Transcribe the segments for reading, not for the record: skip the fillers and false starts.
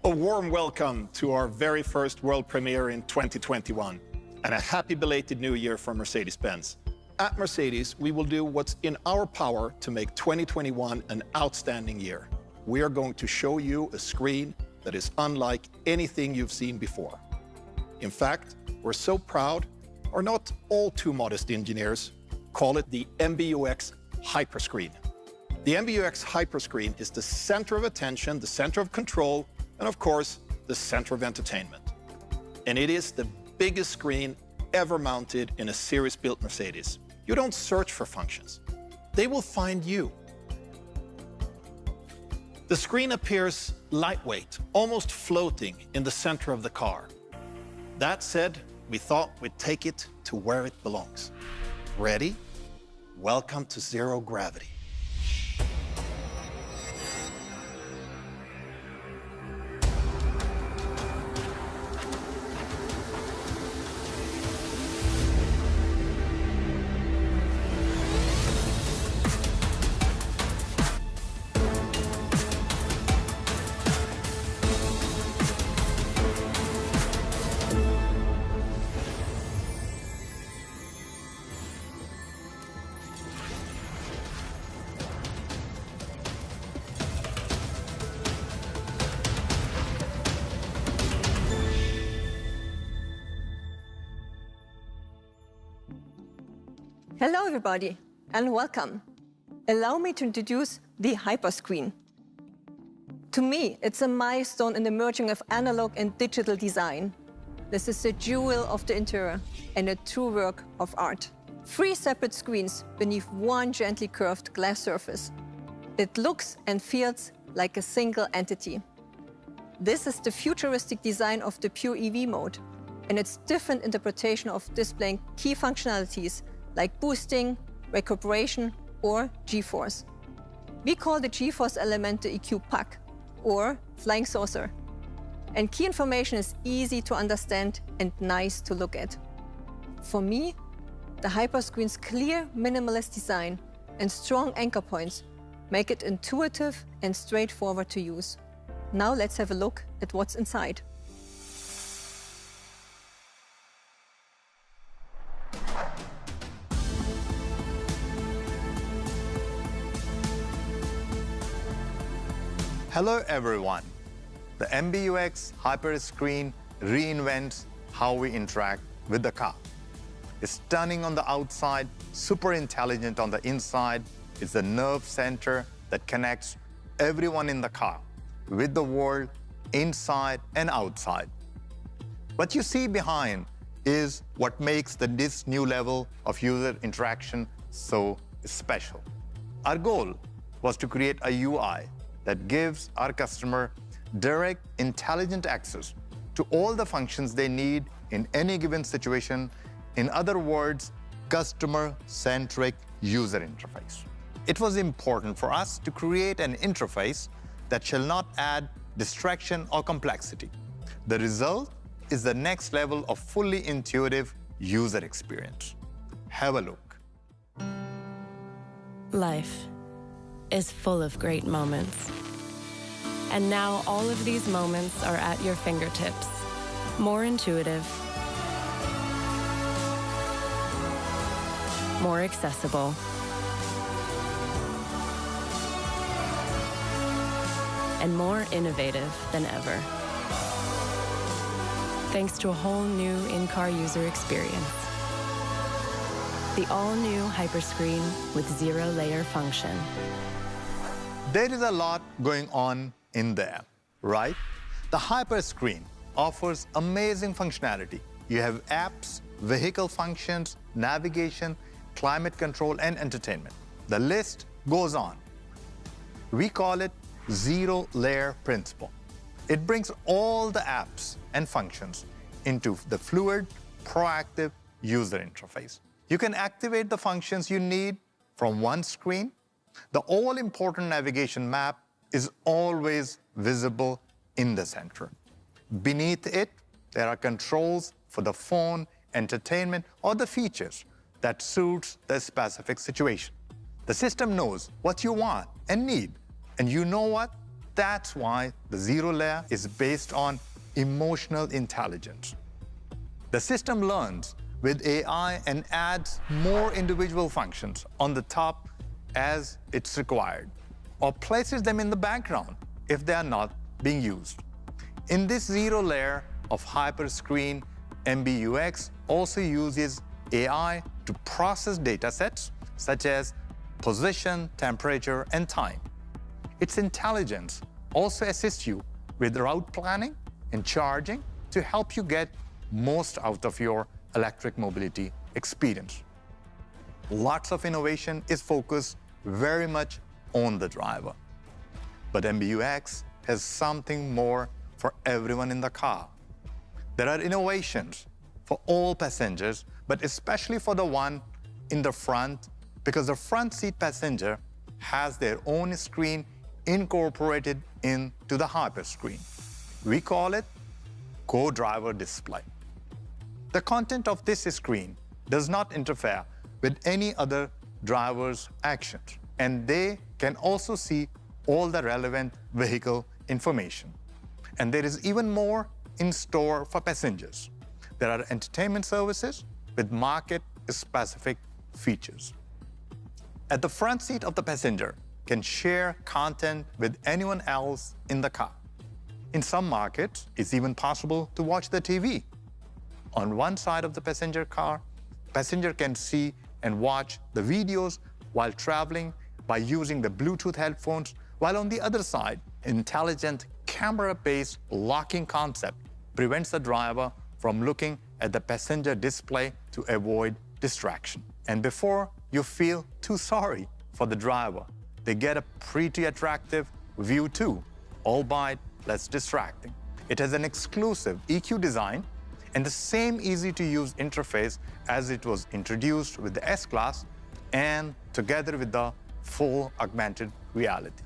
A warm welcome to our very first world premiere in 2021, and a happy belated new year from Mercedes-Benz. At Mercedes, we will do what's in our power to make 2021 an outstanding year. We are going to show you a screen that is unlike anything you've seen before. In fact, we're so proud, or not all too modest engineers, call it the MBUX Hyperscreen. The MBUX Hyperscreen is the center of attention, the center of control, and of course, the center of entertainment. And it is the biggest screen ever mounted in a series-built Mercedes. You don't search for functions. They will find you. The screen appears lightweight, almost floating in the center of the car. That said, we thought we'd take it to where it belongs. Ready? Welcome to zero gravity. Hello everybody, and welcome. Allow me to introduce the Hyperscreen. To me, it's a milestone in the merging of analog and digital design. This is the jewel of the interior and a true work of art. 3 separate screens beneath one gently curved glass surface. It looks and feels like a single entity. This is the futuristic design of the pure EV mode, and its different interpretation of displaying key functionalities like boosting, recuperation, or G-force. We call the G-force element the EQ pack, or flying saucer. And key information is easy to understand and nice to look at. For me, the Hyperscreen's clear minimalist design and strong anchor points make it intuitive and straightforward to use. Now let's have a look at what's inside. Hello everyone. The MBUX Hyperscreen reinvents how we interact with the car. It's stunning on the outside, super intelligent on the inside. It's the nerve center that connects everyone in the car with the world inside and outside. What you see behind is what makes this new level of user interaction so special. Our goal was to create a UI that gives our customer direct, intelligent access to all the functions they need in any given situation. In other words, customer-centric user interface. It was important for us to create an interface that shall not add distraction or complexity. The result is the next level of fully intuitive user experience. Have a look. Life is full of great moments. And now all of these moments are at your fingertips. More intuitive, more accessible, and more innovative than ever. Thanks to a whole new in-car user experience. The all-new Hyperscreen with zero-layer function. There is a lot going on in there, right? The Hyperscreen offers amazing functionality. You have apps, vehicle functions, navigation, climate control, and entertainment. The list goes on. We call it zero-layer principle. It brings all the apps and functions into the fluid, proactive user interface. You can activate the functions you need from one screen. The all-important navigation map is always visible in the center. Beneath it, there are controls for the phone, entertainment, or the features that suits the specific situation. The system knows what you want and need, and you know what? that's why the zero layer is based on emotional intelligence. The system learns with AI and adds more individual functions on the top as it's required, or places them in the background if they are not being used. In this zero layer of Hyperscreen, MBUX also uses AI to process data sets such as position, temperature, and time. Its intelligence also assists you with route planning and charging to help you get most out of your electric mobility experience. Lots of innovation is focused very much on the driver. But MBUX has something more for everyone in the car. There are innovations for all passengers, but especially for the one in the front, because the front seat passenger has their own screen incorporated into the Hyperscreen. We call it co-driver display. The content of this screen does not interfere with any other driver's actions, and they can also see all the relevant vehicle information. And there is even more in store for passengers. There are entertainment services with market-specific features. At the front seat of the passenger can share content with anyone else in the car. In some markets, it's even possible to watch the TV. On one side of the passenger car, passenger can see and watch the videos while traveling by using the Bluetooth headphones, while on the other side, intelligent camera-based locking concept prevents the driver from looking at the passenger display to avoid distraction. And before you feel too sorry for the driver, they get a pretty attractive view too, albeit less distracting. It has an exclusive EQ design and the same easy-to-use interface as it was introduced with the S-Class and together with the full augmented reality.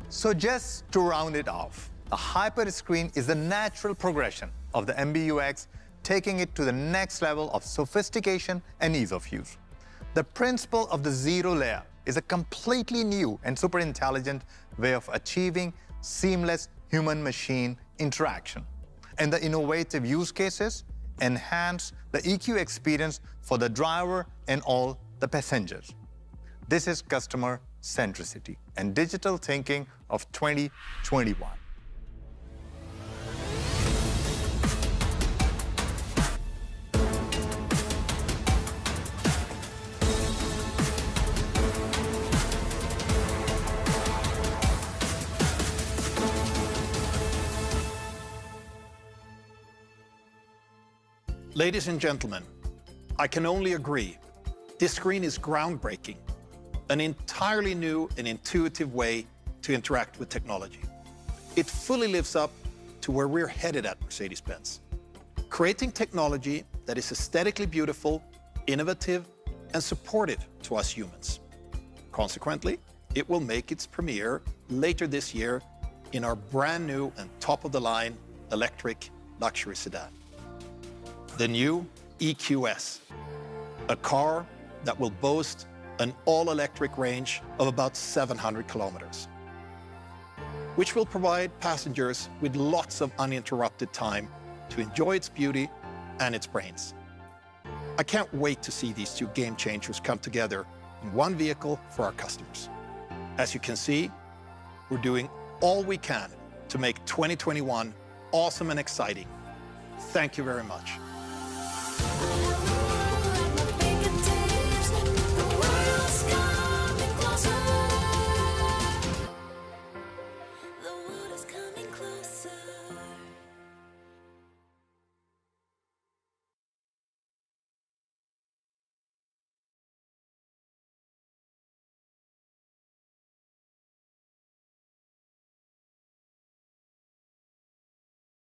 So just to round it off, the Hyperscreen is the natural progression of the MBUX, taking it to the next level of sophistication and ease of use. The principle of the zero layer is a completely new and super intelligent way of achieving seamless human-machine interaction. And the innovative use cases enhance the EQ experience for the driver and all the passengers. This is customer centricity and digital thinking of 2021. Ladies and gentlemen, I can only agree. This screen is groundbreaking, an entirely new and intuitive way to interact with technology. It fully lives up to where we're headed at Mercedes-Benz, creating technology that is aesthetically beautiful, innovative, and supportive to us humans. Consequently, it will make its premiere later this year in our brand new and top-of-the-line electric luxury sedan. The new EQS, a car that will boast an all-electric range of about 700 kilometers, which will provide passengers with lots of uninterrupted time to enjoy its beauty and its brains. I can't wait to see these two game changers come together in one vehicle for our customers. As you can see, we're doing all we can to make 2021 awesome and exciting. Thank you very much.